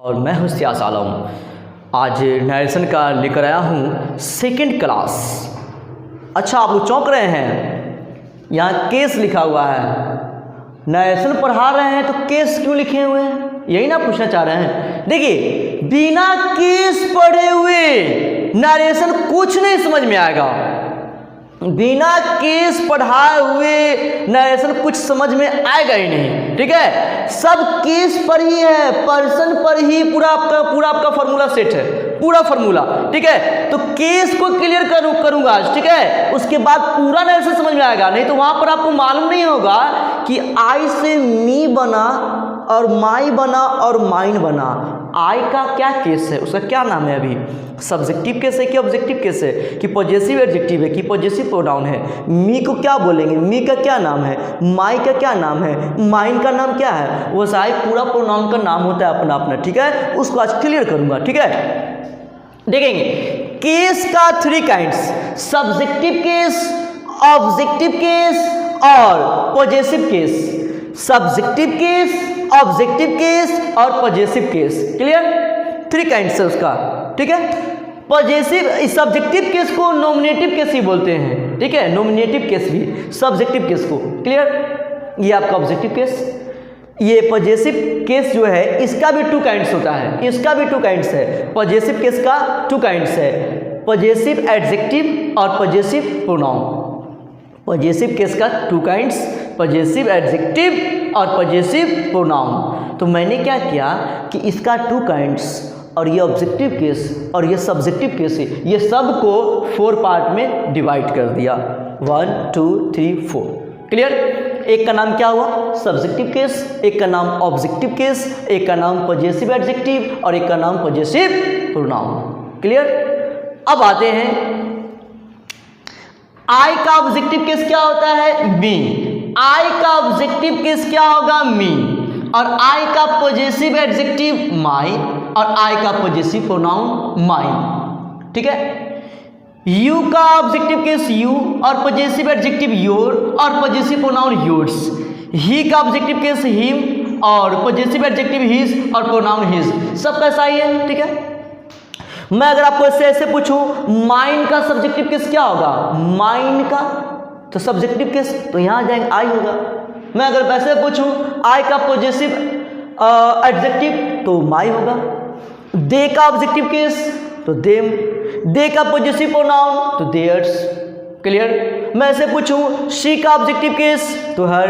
और मैं हूँ सियास आलम। आज नरेशन का लेकर आया हूँ सेकंड क्लास। अच्छा, आप लोग चौंक रहे हैं, यहाँ केस लिखा हुआ है। नरेशन पढ़ा रहे हैं तो केस क्यों लिखे हुए हैं, यही ना पूछना चाह रहे हैं। देखिए, बिना केस पढ़े हुए नरेशन कुछ नहीं समझ में आएगा। बिना केस पढ़ाए हुए नरेशन कुछ समझ में आएगा ही नहीं। ठीक है, सब केस पर ही है, पर्सन पर ही पूरा आपका फॉर्मूला सेट है, पूरा फॉर्मूला। ठीक है, तो केस को क्लियर करूंगा आज। ठीक है, उसके बाद पूरा नरेशन समझ में आएगा। नहीं तो वहां पर आपको मालूम नहीं होगा कि आई से मी बना और माई बना और माइन बना। आई का क्या केस है, उसका क्या नाम है? अभी सब्जेक्टिव केस है कि ऑब्जेक्टिव केस है, कि पॉजेसिव एडजेक्टिव है कि पॉजेसिव प्रोनाउन है। मी को क्या बोलेंगे, मी का क्या नाम है, माई का क्या नाम है, माइन का नाम क्या है। वो सारे पूरा प्रोनाउन का नाम होता है अपना अपना। ठीक है, उसको आज क्लियर करूंगा। ठीक है, देखेंगे केस का 3 kinds, subjective case, objective case और possessive case. Subjective case, objective case और पॉजेसिव केस। क्लियर, 3 काइंड्स है उसका। ठीक है, पॉजेसिव सब्जेक्टिव केस को नॉमिनेटिव केस ही बोलते हैं। ठीक है, नॉमिनेटिव केस भी सब्जेक्टिव केस को। क्लियर, ये आपका ऑब्जेक्टिव केस। ये पॉजेसिव केस जो है, इसका भी 2 काइंड्स होता है, इसका भी 2 काइंड्स है। पॉजेसिव केस का 2 काइंड्स है, पॉजेसिव एडजेक्टिव और पॉजेसिव प्रोनाउन। पॉजेसिव केस का 2 काइंड्स, पॉजेसिव एडजेक्टिव और पॉजेसिव प्रोनाउन। तो मैंने क्या किया कि इसका 2 काइंड्स और ये ऑब्जेक्टिव केस और ये सब्जेक्टिव केस है, ये सब को 4 पार्ट में डिवाइड कर दिया। 1 2 3 4। क्लियर, एक का नाम क्या हुआ, सब्जेक्टिव केस, एक का नाम ऑब्जेक्टिव केस, एक का नाम पॉजेसिव एडजेक्टिव और एक का नाम पॉजेसिव प्रोनाउन। क्लियर, अब आते हैं आई का ऑब्जेक्टिव केस क्या होता है, मी। आई का ऑब्जेक्टिव केस क्या होगा, मी। और आई का पॉजेसिव एडजेक्टिव माई और आई का पॉजेसिव प्रोनाउन माइन। ठीक है, यू का ऑब्जेक्टिव केस यू और पॉजेसिव एडजेक्टिव योर और पॉजेसिव प्रोनाउन योर्स। ही का ऑब्जेक्टिव केस हिम और पॉजेसिव एडजेक्टिव हिज और प्रोनाउन हिज। सब कैसा ही है। ठीक है, मैं अगर आपको ऐसे पूछूं माइन का सब्जेक्टिव केस क्या होगा, माइन का तो सब्जेक्टिव केस तो यहां जाएंगे आई होगा। मैं अगर वैसे पूछूं आई का पॉजेसिव एडजेक्टिव तो माई होगा। दे का ऑब्जेक्टिव केस तो देम, दे का पॉजेसिव प्रोनाउन तो देयर्स। क्लियर, मैं ऐसे पूछूं शी का ऑब्जेक्टिव केस तो हर।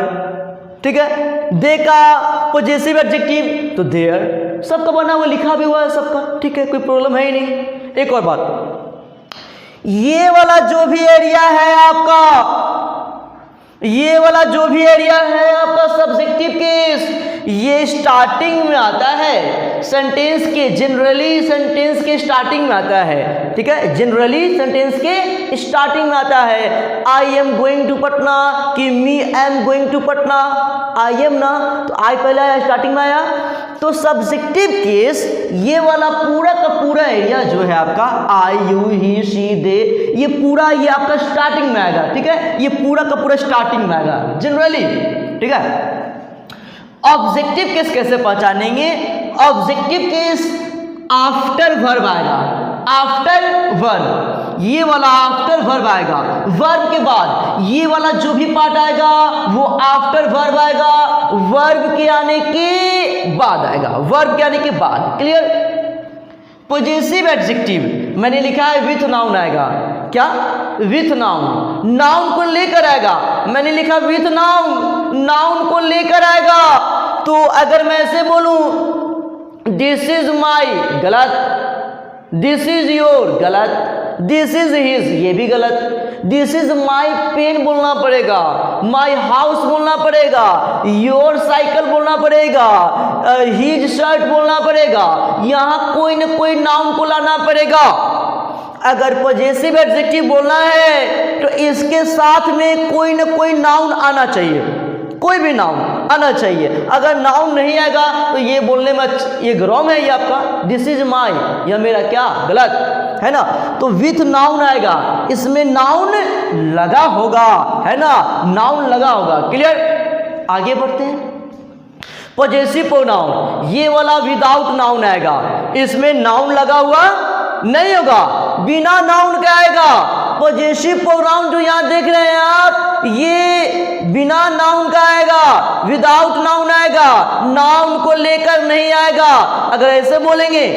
ठीक है, दे का पॉजेसिव एडजेक्टिव तो देयर। सबका बना हुआ लिखा भी हुआ है सबका। ठीक है, कोई प्रॉब्लम है ही नहीं। एक और बात, ये वाला जो भी एरिया है आपका, ये वाला जो भी एरिया है आपका सब्जेक्टिव केस, ये स्टार्टिंग में आता है सेंटेंस के, जनरली सेंटेंस के स्टार्टिंग में आता है। ठीक है, जनरली सेंटेंस के स्टार्टिंग में आता है। I am going to Patna कि me am going to Patna. I am ना, तो आई पहले आया, स्टार्टिंग में आया। तो सब्जेक्टिव केस ये वाला पूरा का पूरा एरिया जो है आपका आई यू ही शी दे, ये पूरा ये आपका स्टार्टिंग में आएगा। ठीक है, ये पूरा का पूरा स्टार्टिंग में आएगा जनरली। ठीक है, ऑब्जेक्टिव केस कैसे पहचानेंगे, ऑब्जेक्टिव केस आफ्टर वर्ब आएगा, आफ्टर वर्ब, ये वाला आफ्टर वर्ब आएगा। वर्ब के बाद ये वाला जो भी पार्ट आएगा वो आफ्टर वर्ब आएगा, वर्ब के आने के बाद आएगा, वर्ब के आने के बाद। क्लियर, पॉजेसिव एडजेक्टिव मैंने लिखा है विथ नाउन आएगा। क्या, विथ नाउन, नाउन को लेकर आएगा। मैंने लिखा विथ नाउन, नाउन को लेकर आएगा। तो अगर मैं ऐसे बोलूं दिस इज माई, गलत। दिस इज योर, गलत। दिस इज हिज, ये भी गलत। दिस इज माई पेन बोलना पड़ेगा, माई हाउस बोलना पड़ेगा, योर साइकिल बोलना पड़ेगा, हिज शर्ट बोलना पड़ेगा। यहां कोई न कोई नाउन को लाना पड़ेगा। अगर पॉजेसिव एडजेक्टिव बोलना है तो इसके साथ में कोई न कोई नाउन आना चाहिए, कोई भी नाउन आना चाहिए। अगर नाउन नहीं आएगा तो ये बोलने में ये रॉन्ग है, ये आपका दिस इज माई, यह मेरा क्या, गलत है ना। तो विथ नाउन आएगा, इसमें नाउन लगा होगा, है ना, नाउन लगा होगा। क्लियर, आगे बढ़ते हैं। पॉजेसिव प्रोनाउन ये वाला विदाउट नाउन आएगा, इसमें नाउन लगा हुआ नहीं होगा, बिना नाउन का आएगा। पॉजेसिव प्रोनाउन जो यहाँ देख रहे हैं आप, ये बिना नाउन का आएगा, विदाउट नाउन आएगा, नाउन को लेकर नहीं आएगा। अगर ऐसे बोलेंगे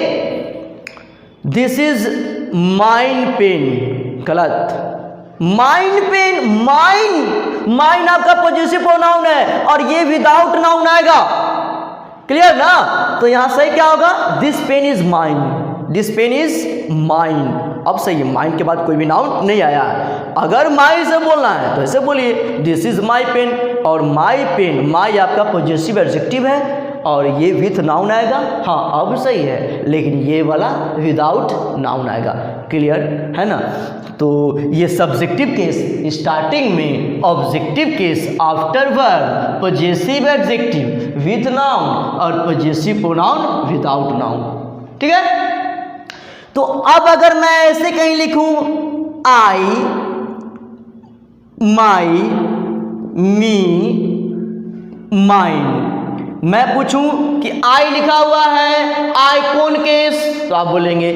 दिस इज माइन पेन, गलत। माइन पेन, माइन आपका पॉजेसिव प्रोनाउन है और ये विदाउट नाउन आएगा, क्लियर ना। तो यहां सही क्या होगा, this pen is mine, this pen is mine. अब सही है, माइन के बाद कोई भी नाउन नहीं आया। अगर माई से बोलना है तो ऐसे बोलिए दिस इज माई पेन, और माई पेन, माई आपका पॉजेसिव एडजेक्टिव है और ये विथ नाउन आएगा। हाँ अब सही है, लेकिन ये वाला विदाउट नाउन आएगा, क्लियर है ना। तो ये सब्जेक्टिव केस स्टार्टिंग में, objective case after verb, possessive adjective with noun और पॉजेसिव प्रोनाउन विदाउट नाउन, ठीक है। तो अब अगर मैं ऐसे कहीं लिखूं आई, माई, मी, माइन, मैं पूछूं कि आई लिखा हुआ है, आई कौन केस, तो आप बोलेंगे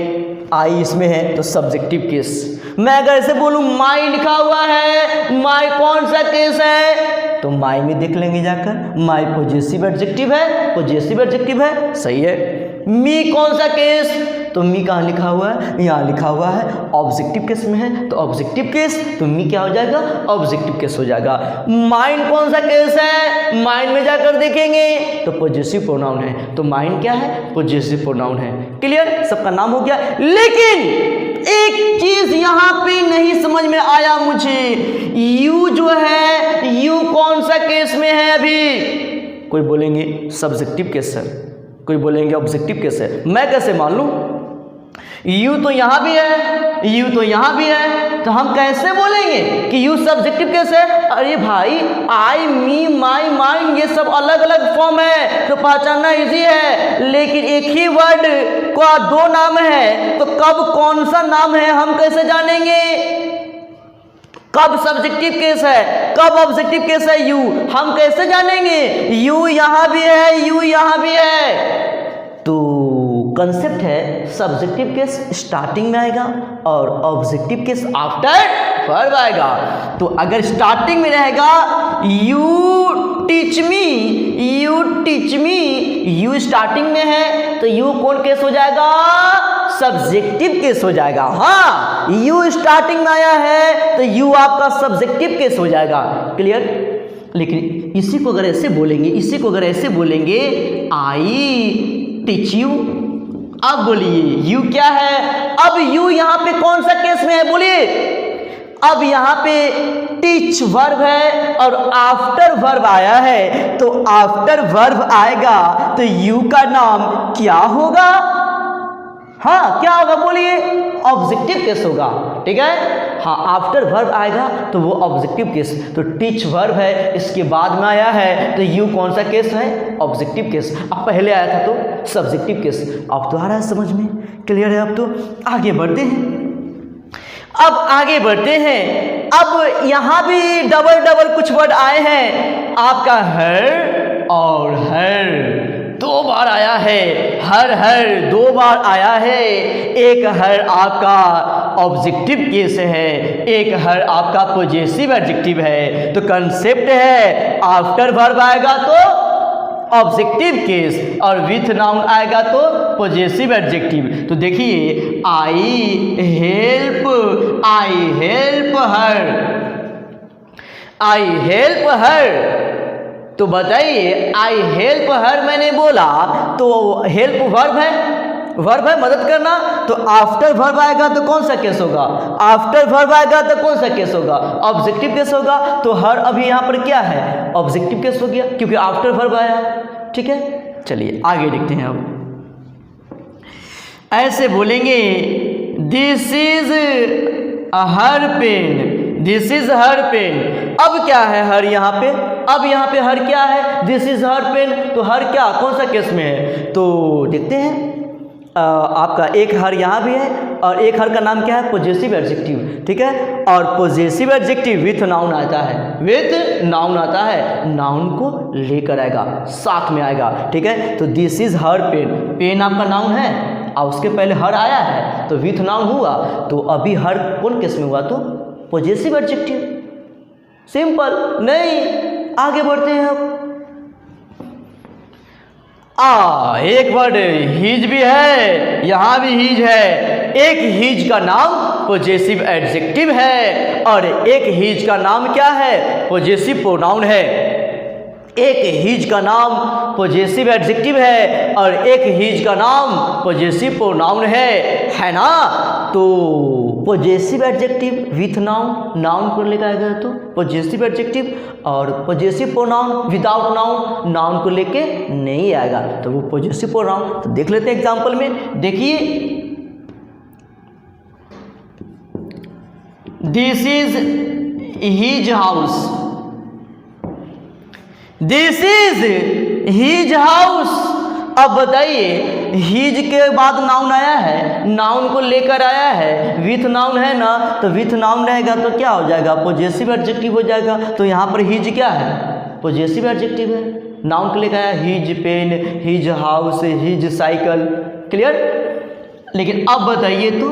आई इसमें है तो सब्जेक्टिव केस। मैं अगर ऐसे बोलूं माई लिखा हुआ है, माई कौन सा केस है, तो माई में देख लेंगे जाकर, माई पॉजेसिव एडजेक्टिव है, पॉजेसिव एडजेक्टिव है, सही है। मी कौन सा केस, तो मी कहाँ लिखा हुआ है, यहाँ लिखा हुआ है, ऑब्जेक्टिव केस में है तो ऑब्जेक्टिव केस, तो मी क्या हो जाएगा, ऑब्जेक्टिव केस हो जाएगा। माइन कौन सा केस है, माइन में जाकर देखेंगे तो पॉजेसिव प्रोनाउन है, तो माइन क्या है, पॉजेसिव प्रोनाउन है, क्लियर, सबका नाम हो गया। लेकिन एक चीज यहाँ पे नहीं समझ में आया मुझे, यू जो है, यू कौन सा केस में है अभी, कोई बोलेंगे सब्जेक्टिव केस है, कोई बोलेंगे ऑब्जेक्टिव केस है, मैं कैसे मान लूं, यू तो यहां भी है, यू तो यहां भी है, तो हम कैसे बोलेंगे कि यू सब्जेक्टिव केस है। अरे भाई आई, मी, माई, माइन ये सब अलग अलग फॉर्म है तो पहचानना इजी है, लेकिन एक ही वर्ड का दो नाम है तो कब कौन सा नाम है हम कैसे जानेंगे, कब सब्जेक्टिव केस है कब ऑब्जेक्टिव केस है, यू हम कैसे जानेंगे, यू यहां भी है, यू यहां भी है। तो कंसेप्ट है सब्जेक्टिव केस स्टार्टिंग में आएगा और ऑब्जेक्टिव केस आफ्टर वर्ब आएगा। तो अगर स्टार्टिंग में रहेगा you teach me, you teach me, you starting में है तो यू कौन केस हो जाएगा, सब्जेक्टिव केस हो जाएगा। हाँ यू स्टार्टिंग में आया है तो यू आपका सब्जेक्टिव केस हो जाएगा, क्लियर। लेकिन इसी को अगर ऐसे बोलेंगे, इसी को अगर ऐसे बोलेंगे आई टीच यू, अब बोलिए यू क्या है, अब यू यहां पे कौन सा केस में है बोलिए, अब यहां पे टीच वर्ब है और आफ्टर वर्ब आया है, तो आफ्टर वर्ब आएगा तो यू का नाम क्या होगा, हाँ क्या होगा बोलिए, ऑब्जेक्टिव केस होगा, ठीक है। हाँ आफ्टर वर्ब आएगा तो वो ऑब्जेक्टिव केस, तो टीच वर्ब है इसके बाद में आया है तो यू कौन सा केस है, ऑब्जेक्टिव केस। अब पहले आया था तो सब्जेक्टिव केस। अब तो आ रहा है समझ में, क्लियर है। अब तो आगे बढ़ते हैं, अब आगे बढ़ते हैं। अब यहाँ भी डबल डबल कुछ वर्ड आए हैं, आपका हर और हर दो बार आया है, हर हर दो बार आया है। एक हर आपका ऑब्जेक्टिव केस है, एक हर आपका पॉजेसिव एडजेक्टिव है। तो कंसेप्ट है आफ्टर वर्ब आएगा तो ऑब्जेक्टिव केस और विथ नाउन आएगा तो पॉजेसिव एडजेक्टिव। तो देखिए I help her, I help her. तो बताइए आई हेल्प हर मैंने बोला तो हेल्प वर्ब है, वर्ब है मदद करना, तो आफ्टर वर्ब आएगा तो कौन सा केस होगा, आफ्टर वर्ब आएगा तो कौन सा केस होगा, ऑब्जेक्टिव केस होगा। तो हर अभी यहाँ पर क्या है, ऑब्जेक्टिव केस हो गया क्योंकि आफ्टर वर्ब आया, ठीक है। चलिए आगे देखते हैं। अब ऐसे बोलेंगे this is her pen, this is her pen. अब क्या है हर यहाँ पे, अब यहाँ पे हर क्या है, दिस इज हर पेन। तो हर क्या कौन सा केस में है, तो देखते हैं। आपका एक हर यहाँ भी है और एक हर का नाम क्या है, पॉजिटिव एडजेक्टिव, ठीक है। और पॉजिटिव एडजेक्टिव विथ नाउन आता है, विथ नाउन आता है, नाउन को लेकर आएगा, साथ में आएगा, ठीक है। तो this is her pen, pen आपका नाउन है और उसके पहले हर आया है तो विथ नाउन हुआ, तो अभी हर कौन केस में हुआ, तो पॉजिटिव एडजेक्टिव, सिंपल। नहीं, आगे बढ़ते हैं अब। एक वर्ड हीज भी है, यहां भी हीज है। एक हीज का नाम पॉजिटिव एडजेक्टिव है और एक हीज का नाम क्या है, पॉजिटिव प्रोनाउन है। एक हीज का नाम पॉजिटिव एडजेक्टिव है और एक हीज का नाम पॉजिटिव प्रोनाउन है ना। तो positive adjective with noun, noun को लेकर आएगा तो पॉजिटिव एडजेक्टिव, और positive pronoun without noun, noun को लेके नहीं आएगा तो वो पॉजिटिव प्रोनाउन। तो देख लेते हैं एग्जांपल में, देखिए this is his house, this is his house. अब बताइए, हीज के बाद नाउन आया है, नाउन को लेकर आया है, विथ नाउन है ना, तो विथ नाउन रहेगा तो क्या हो जाएगा, पॉजिटिव एडजेक्टिव हो जाएगा। तो यहाँ पर हीज क्या है, पॉजिटिव एडजेक्टिव है, नाउन को लेकर आया, his pen, his house, his cycle, clear. लेकिन अब बताइए तो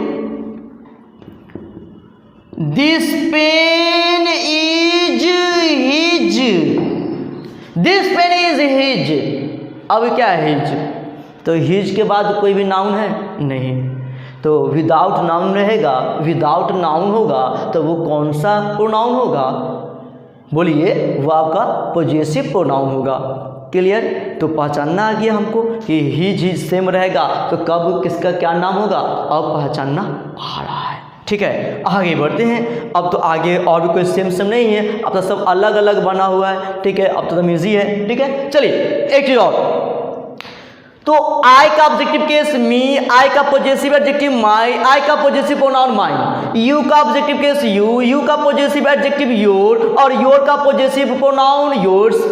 this pen is his, this pen is his. अब क्या है हीज, तो हीज के बाद कोई भी नाउन है नहीं, तो विदाउट नाउन रहेगा, विदाउट नाउन होगा तो वो कौन सा प्रोनाउन होगा, बोलिए, वो आपका पॉजिटिव प्रोनाउन होगा, क्लियर। तो पहचानना आ गया हमको कि हीज हीज सेम रहेगा तो कब किसका क्या नाम होगा, अब पहचानना आ रहा है, ठीक है। आगे बढ़ते हैं। अब तो आगे और भी कोई सेम सेम नहीं है, अब तो सब अलग अलग बना हुआ है, ठीक है। अब तो एकदम ईजी है, ठीक है। चलिए एक चीज और, तो आई का ऑब्जेक्टिव केस मी, आई का पॉजिटिव एडजेक्टिव माई, आई का पॉजिटिव प्रोनाउन माइन, यू का ऑब्जेक्टिव केस यू, यू का पॉजिटिव एडजेक्टिव योर और योर का पॉजिटिव प्रोनाउन योर्स,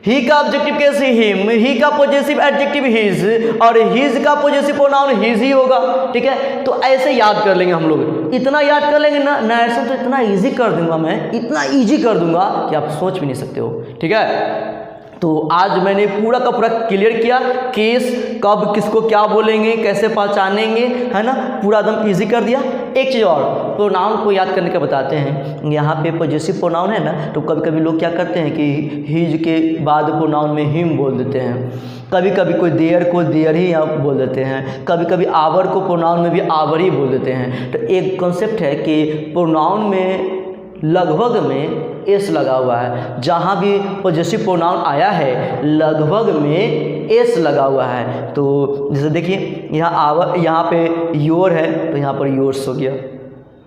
ही का ऑब्जेक्टिव केस हिम, ही का पॉजिटिव एडजेक्टिव हिज और हिज का पॉजिटिव प्रोनाउन हिज ही होगा, ठीक है। तो ऐसे याद कर लेंगे हम लोग, इतना याद कर लेंगे ना, ऐसे तो इतना इजी कर दूंगा मैं, इतना इजी कर दूंगा कि आप सोच भी नहीं सकते हो, ठीक है। तो आज मैंने पूरा का पूरा क्लियर किया, केस कब किसको क्या बोलेंगे, कैसे पहचानेंगे, है ना, पूरा एकदम इजी कर दिया। एक चीज़ और, प्रोनाउन को याद करने का बताते हैं। यहाँ पे पॉजिटिव प्रोनाउन है ना, तो कभी कभी लोग क्या करते हैं कि हिज के बाद प्रोनाउन में हिम बोल देते हैं, कभी कभी कोई देयर को देयर ही यहाँ बोल देते हैं, कभी कभी आवर को प्रोनाउन में भी आवर ही बोल देते हैं। तो एक कॉन्सेप्ट है कि प्रोनाउन में लगभग में एस लगा हुआ है, जहाँ भी पॉजिटिव प्रोनाउन आया है लगभग में एस लगा हुआ है। तो जैसे देखिए यहाँ आवर, यहाँ पे योर है तो यहाँ पर योर्स हो गया,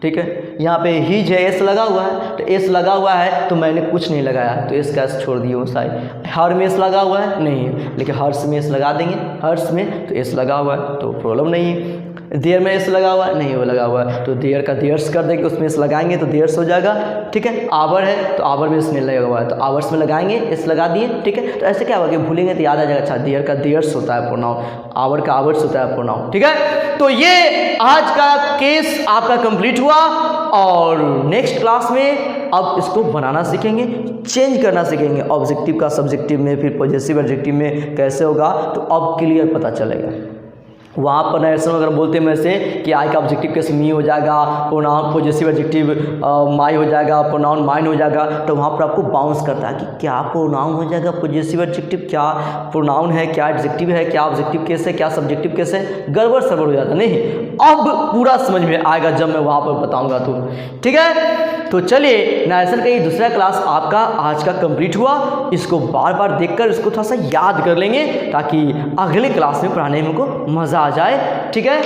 ठीक है। यहाँ पे हीज है, एस लगा हुआ है, तो एस लगा हुआ है तो मैंने कुछ नहीं लगाया तो एस का एस छोड़ दिए वो साइड। हर में एस लगा हुआ है नहीं है, लेकिन हर्ष में एस लगा देंगे, हर्ष में तो एस लगा हुआ है तो प्रॉब्लम नहीं है। देयर में एस लगा हुआ है नहीं, वो लगा हुआ है तो देयर का देयर्स कर देंगे, उसमें एस लगाएंगे तो देयर्स हो जाएगा, ठीक है। आवर है तो आवर में एस नहीं लगा हुआ है तो आवर्स में लगाएंगे, एस लगा दिए, ठीक है। तो ऐसे क्या होगा कि भूलेंगे तो याद आ जाएगा, अच्छा देयर का देयर्स होता है प्रोनाउन, आवर का आवर्स होता है प्रोनाउन, ठीक है। तो ये आज का केस आपका कंप्लीट हुआ और नेक्स्ट क्लास में अब इसको बनाना सीखेंगे, चेंज करना सीखेंगे, ऑब्जेक्टिव का सब्जेक्टिव में, फिर पॉजिटिव एडजेक्टिव में कैसे होगा तो अब क्लियर पता चलेगा। वहाँ पर नरेशन अगर बोलते हैं वैसे कि आई का ऑब्जेक्टिव केस मी हो जाएगा, प्रोनाउन पॉजिटिव एडजेक्टिव माई हो जाएगा, प्रोनाउन माइन हो जाएगा, तो वहाँ पर आपको बाउंस करता है कि क्या प्रोनाउन हो जाएगा पॉजिटिव एडजेक्टिव, क्या प्रोनाउन है, क्या एडजेक्टिव है, क्या ऑब्जेक्टिव केस है, क्या सब्जेक्टिव केस है, गड़बड़ सड़बड़ हो जाता नहीं। अब पूरा समझ में आएगा जब मैं वहाँ पर बताऊँगा तो, ठीक है। तो चलिए नरेशन का ये दूसरा क्लास आपका आज का कंप्लीट हुआ, इसको बार बार देखकर इसको थोड़ा सा याद कर लेंगे ताकि अगले क्लास में पढ़ाने में हमको मज़ा आ जाए, ठीक है।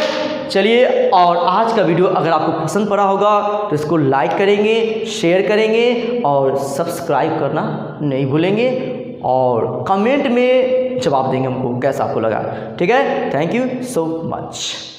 चलिए, और आज का वीडियो अगर आपको पसंद पड़ा होगा तो इसको लाइक करेंगे, शेयर करेंगे और सब्सक्राइब करना नहीं भूलेंगे और कमेंट में जवाब देंगे हमको कैसा आपको लगा, ठीक है। Thank you so much.